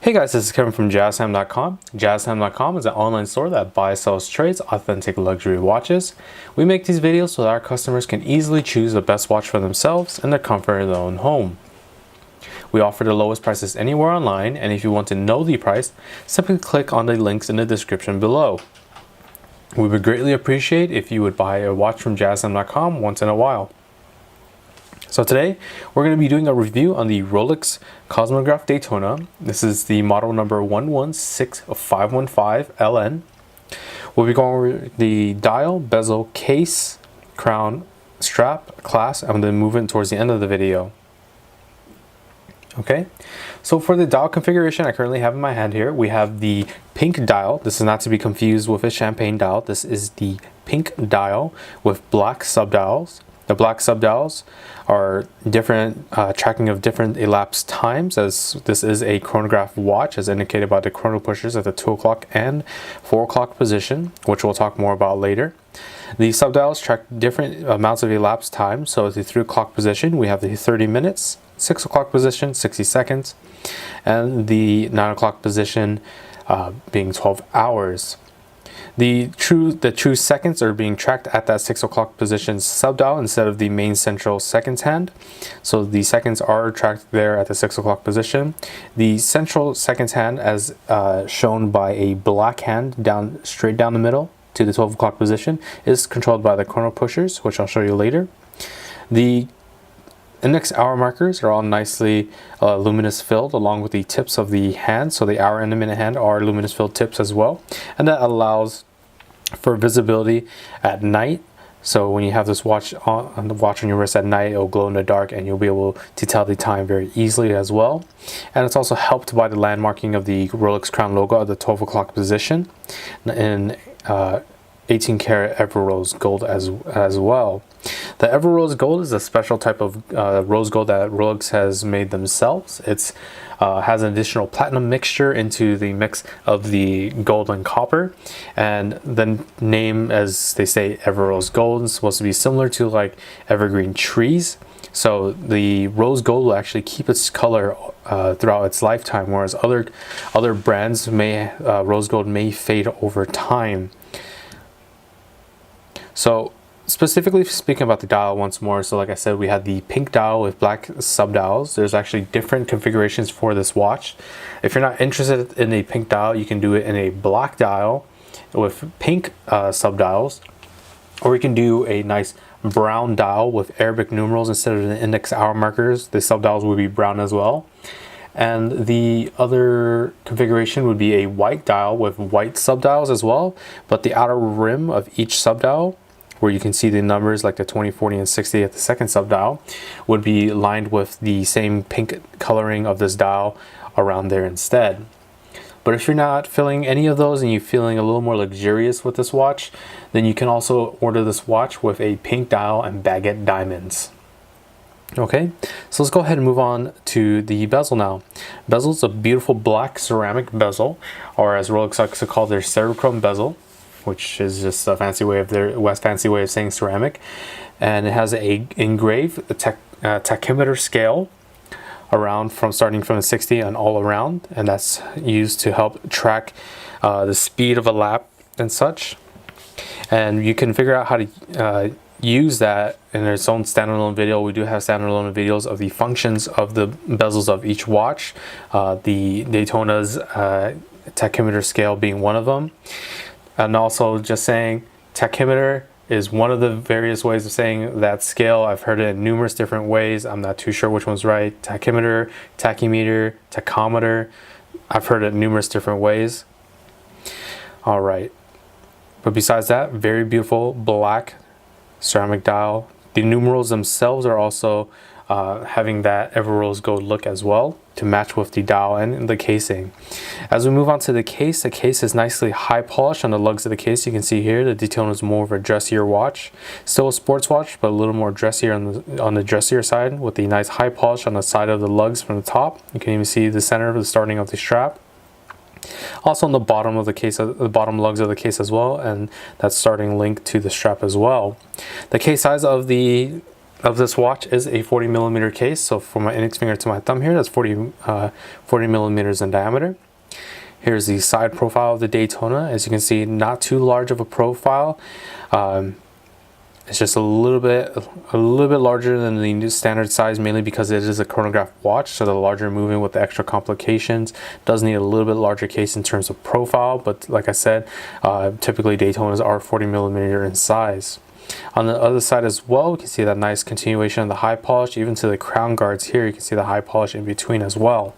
Hey guys, this is Kevin from JazTime.com. JazTime.com is an online store that buys, sells, trades authentic luxury watches. We make these videos so that our customers can easily choose the best watch for themselves in the comfort of their own home. We offer the lowest prices anywhere online, and if you want to know the price, simply click on the links in the description below. We would greatly appreciate if you would buy a watch from JazTime.com once in a while. So today, we're going to be doing a review on the Rolex Cosmograph Daytona. This is the model number 116515LN. We'll be going over the dial, bezel, case, crown, strap, clasp, and then moving towards the end of the video. Okay, so for the dial configuration I currently have in my hand here, we have the pink dial. This is not to be confused with a champagne dial. This is the pink dial with black subdials. The black subdials are different, tracking of different elapsed times, as this is a chronograph watch as indicated by the chrono pushers at the 2 o'clock and 4 o'clock position, which we'll talk more about later. The subdials track different amounts of elapsed time. So at the 3 o'clock position, we have the 30 minutes, 6 o'clock position, 60 seconds, and the 9 o'clock position being 12 hours. The true seconds are being tracked at that 6 o'clock position subdial instead of the main central seconds hand. So the seconds are tracked there at the 6 o'clock position. The central seconds hand, as shown by a black hand straight down the middle to the 12 o'clock position, is controlled by the chrono pushers, which I'll show you later. The index hour markers are all nicely luminous filled along with the tips of the hand. So the hour and the minute hand are luminous filled tips as well, and that allows for visibility at night. So when you have this watch on your wrist at night, it'll glow in the dark and you'll be able to tell the time very easily as well. And it's also helped by the landmarking of the Rolex crown logo at the 12 o'clock position in 18 karat ever rose gold as well. The ever rose gold is a special type of rose gold that Rolex has made themselves. It's has an additional platinum mixture into the mix of the gold and copper, and the name, as they say, ever rose gold, is supposed to be similar to like evergreen trees. So the rose gold will actually keep its color throughout its lifetime, whereas other brands rose gold may fade over time. So specifically speaking about the dial once more, so like I said, we had the pink dial with black subdials. There's actually different configurations for this watch. If you're not interested in a pink dial, you can do it in a black dial with pink subdials, or you can do a nice brown dial with Arabic numerals instead of the index hour markers. The subdials would be brown as well. And the other configuration would be a white dial with white subdials as well, but the outer rim of each subdial, where you can see the numbers like the 20, 40, and 60 at the second subdial, would be lined with the same pink coloring of this dial around there instead. But if you're not feeling any of those and you're feeling a little more luxurious with this watch, then you can also order this watch with a pink dial and baguette diamonds. Okay, so let's go ahead and move on to the bezel now. Bezel is a beautiful black ceramic bezel, or as Rolex likes to call their Cerachrome bezel, which is just a fancy way of saying ceramic. And it has a engraved tachymeter scale starting from 60 and all around, and that's used to help track the speed of a lap and such. And you can figure out how to use that in its own standalone video. We do have standalone videos of the functions of the bezels of each watch, the Daytona's tachymeter scale being one of them. And also just saying tachymeter is one of the various ways of saying that scale. I've heard it in numerous different ways. I'm not too sure which one's right. Tachymeter, tachymeter, tachometer. I've heard it numerous different ways. All right. But besides that, very beautiful black ceramic dial. The numerals themselves are also having that ever rose gold look as well to match with the dial and the casing. As we move on to the case is nicely high polished on the lugs of the case. You can see here the Daytona is more of a dressier watch, still a sports watch, but a little more dressier on the dressier side, with the nice high polish on the side of the lugs from the top. You can even see the center of the starting of the strap. Also on the bottom of the case, the bottom lugs of the case as well, and that starting link to the strap as well. The case size of the of this watch is a 40 millimeter case. So from my index finger to my thumb here, that's 40 millimeters in diameter. Here's the side profile of the Daytona. As you can see, not too large of a profile. It's just a little bit larger than the new standard size, mainly because it is a chronograph watch. So the larger movement with the extra complications does need a little bit larger case in terms of profile. But like I said, typically Daytonas are 40 millimeter in size. On the other side as well, you can see that nice continuation of the high polish. Even to the crown guards here, you can see the high polish in between as well.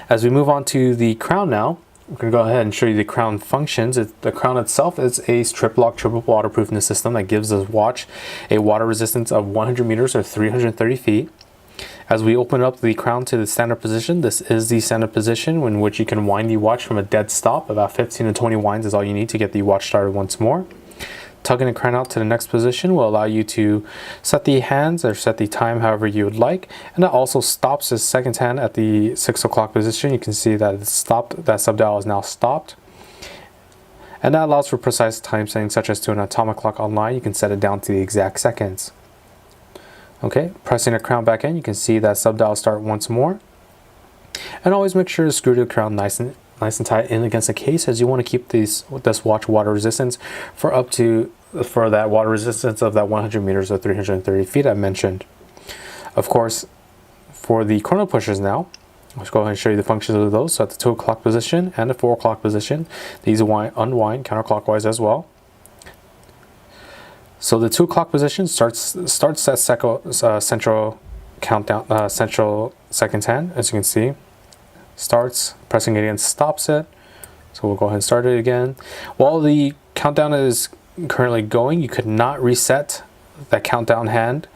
As we move on to the crown now, I'm going to go ahead and show you the crown functions. The crown itself is a strip lock triple waterproofness system that gives this watch a water resistance of 100 meters or 330 feet. As we open up the crown to the standard position, this is the standard position in which you can wind the watch from a dead stop. About 15 to 20 winds is all you need to get the watch started once more. Tugging the crown out to the next position will allow you to set the hands or set the time however you would like, and that also stops the second hand at the 6 o'clock position. You can see that it's stopped, that subdial is now stopped, and that allows for precise time setting, such as to an atomic clock online. You can set it down to the exact seconds. Okay, pressing the crown back in, you can see that subdial start once more, and always make sure to screw the crown nice and tight in against the case, as you want to keep this watch water resistance for that water resistance of that 100 meters or 330 feet I mentioned. Of course, for the chrono pushers now, let's go ahead and show you the functions of those. So at the 2 o'clock position and the 4 o'clock position, these unwind counterclockwise as well. So the 2 o'clock position starts that central countdown, central second hand, as you can see. Starts, pressing it again stops it. So we'll go ahead and start it again. While the countdown is currently going, you could not reset that countdown hand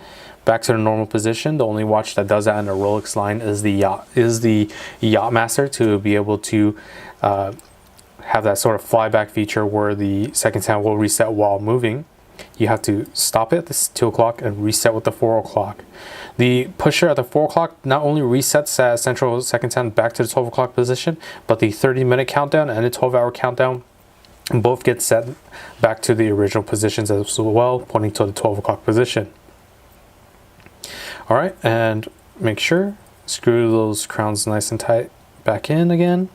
back to the normal position. The only watch that does that in the Rolex line is the Yachtmaster, to be able to have that sort of flyback feature where the second hand will reset while moving. You have to stop it at the 2 o'clock and reset with the 4 o'clock. The pusher at the 4 o'clock not only resets that central second hand back to the 12 o'clock position, but the 30-minute countdown and the 12-hour countdown both get set back to the original positions as well, pointing to the 12 o'clock position. All right, and make sure, screw those crowns nice and tight back in again.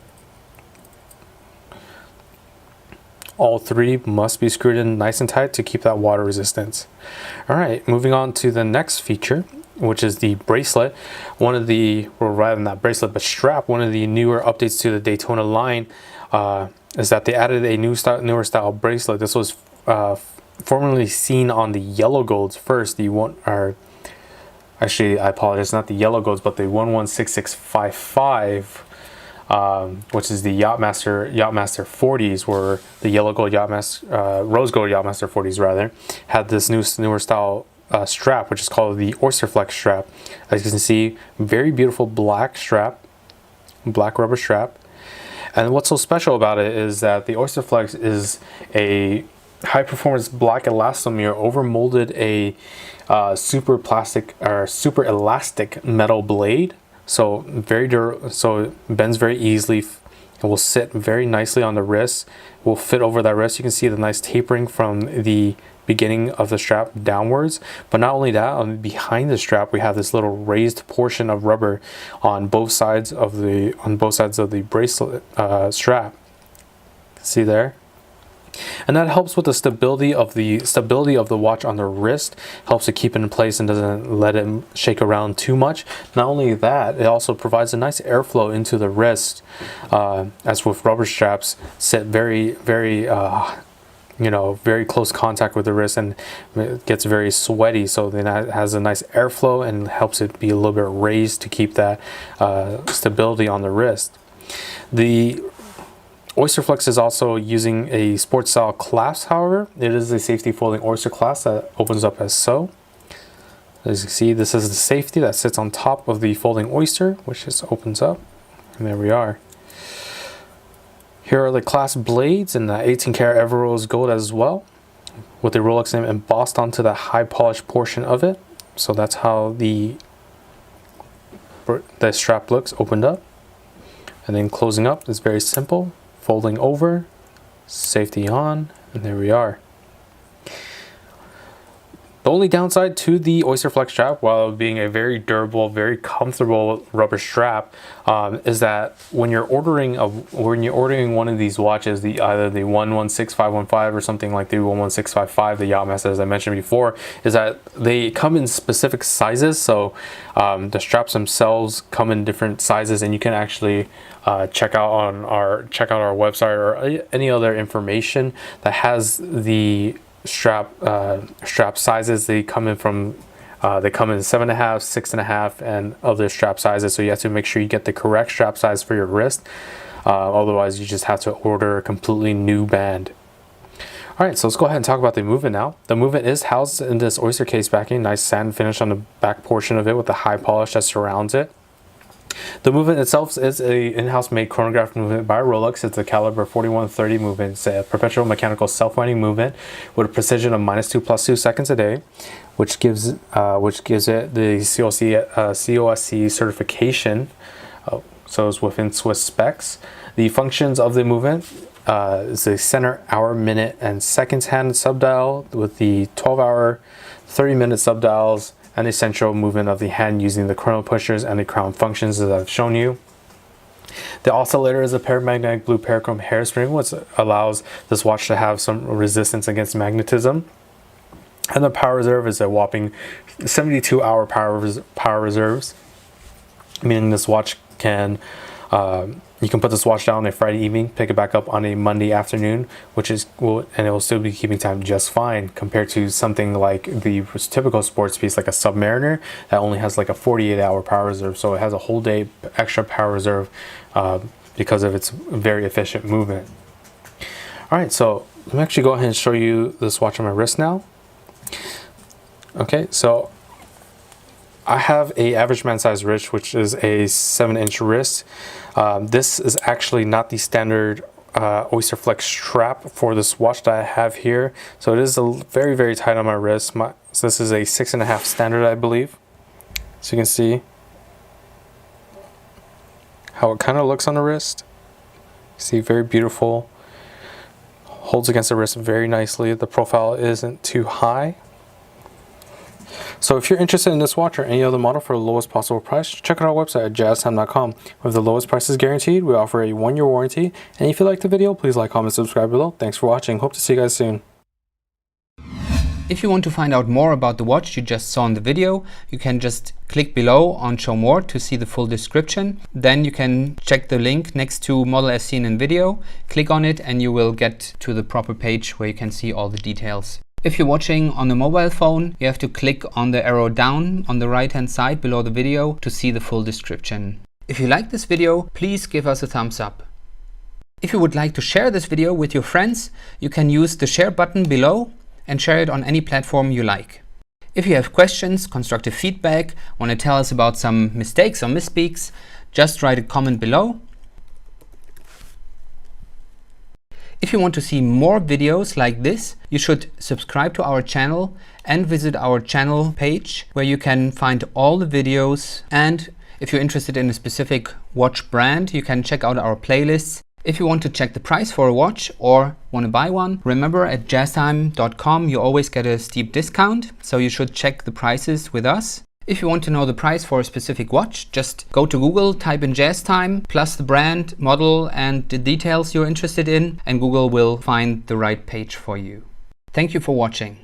All three must be screwed in nice and tight to keep that water resistance. All right, moving on to the next feature, which is the bracelet. One of the, or rather than that bracelet, but strap, one of the newer updates to the Daytona line is that they added a newer style bracelet. This was formerly seen on the yellow golds first. The one, or actually, I apologize, not the yellow golds, but the 116655. Which is the Yachtmaster 40s, where the yellow gold Yachtmaster, rose gold Yachtmaster 40s rather, had this newer style strap, which is called the Oysterflex strap. As you can see, very beautiful black strap, black rubber strap. And what's so special about it is that the Oysterflex is a high performance black elastomer over molded a super elastic metal blade. So very durable, so it bends very easily. It will sit very nicely on the wrist. Will fit over that wrist. You can see the nice tapering from the beginning of the strap downwards. But not only that, behind the strap we have this little raised portion of rubber on both sides of the bracelet strap. See there? And that helps with the stability of the watch on the wrist, helps it keep it in place and doesn't let it shake around too much. Not only that, it also provides a nice airflow into the wrist, as with rubber straps sit very very close contact with the wrist, and it gets very sweaty, so then it has a nice airflow and helps it be a little bit raised to keep that stability on the wrist. The Oysterflex is also using a sports style clasp, however. It is a safety folding Oyster clasp that opens up as so. As you can see, this is the safety that sits on top of the folding Oyster, which just opens up. And there we are. Here are the clasp blades in the 18 karat Everose gold as well, with the Rolex name embossed onto the high polished portion of it. So that's how the strap looks opened up. And then closing up is very simple. Folding over, safety on, and there we are. The only downside to the Oysterflex strap, while being a very durable, very comfortable rubber strap, is that when you're ordering one of these watches, either the 116515 or something like the 11655, the Yachtmaster, as I mentioned before, is that they come in specific sizes. So the straps themselves come in different sizes, and you can actually check out our website or any other information that has the strap sizes. They come in 7.5, 6.5, and other strap sizes. So you have to make sure you get the correct strap size for your wrist. Otherwise, you just have to order a completely new band. All right, so let's go ahead and talk about the movement now. The movement is housed in this Oyster case backing, nice satin finish on the back portion of it with the high polish that surrounds it. The movement itself is a in-house made chronograph movement by Rolex. It's a caliber 4130 movement. It's a perpetual mechanical self-winding movement with a precision of -2 + 2 seconds a day, which gives it the COSC certification. So it's within Swiss specs. The functions of the movement is the center hour, minute, and seconds hand subdial with the 12-hour, 30-minute subdials, and the central movement of the hand using the chrono pushers and the crown functions as I've shown you. The oscillator is a paramagnetic blue parachrome hairspring, which allows this watch to have some resistance against magnetism. And the power reserve is a whopping 72-hour power reserves, meaning this watch can you can put this watch down on a Friday evening, pick it back up on a Monday afternoon, and it will still be keeping time just fine, compared to something like the typical sports piece like a Submariner that only has like a 48-hour power reserve. So it has a whole day extra power reserve because of its very efficient movement. All right, so let me actually go ahead and show you this watch on my wrist now. Okay, so I have a average man size wrist, which is a 7-inch wrist. This is actually not the standard Oysterflex strap for this watch that I have here. So it is very, very tight on my wrist. So this is a 6.5 standard, I believe. So you can see how it kind of looks on the wrist. See, very beautiful. Holds against the wrist very nicely. The profile isn't too high. So if you're interested in this watch or any other model for the lowest possible price, check out our website at JazTime.com. With the lowest prices guaranteed, we offer a 1-year warranty. And if you liked the video, please like, comment, subscribe below. Thanks for watching. Hope to see you guys soon. If you want to find out more about the watch you just saw in the video, you can just click below on Show More to see the full description. Then you can check the link next to model as seen in video, click on it, and you will get to the proper page where you can see all the details. If you're watching on a mobile phone, you have to click on the arrow down on the right hand side below the video to see the full description. If you like this video, please give us a thumbs up. If you would like to share this video with your friends, you can use the share button below and share it on any platform you like. If you have questions, constructive feedback, want to tell us about some mistakes or misspeaks, just write a comment below. If you want to see more videos like this, you should subscribe to our channel and visit our channel page where you can find all the videos. And if you're interested in a specific watch brand, you can check out our playlists. If you want to check the price for a watch or want to buy one, remember at JazTime.com you always get a steep discount, so you should check the prices with us. If you want to know the price for a specific watch, just go to Google, type in JazTime, plus the brand, model, and the details you're interested in, and Google will find the right page for you. Thank you for watching.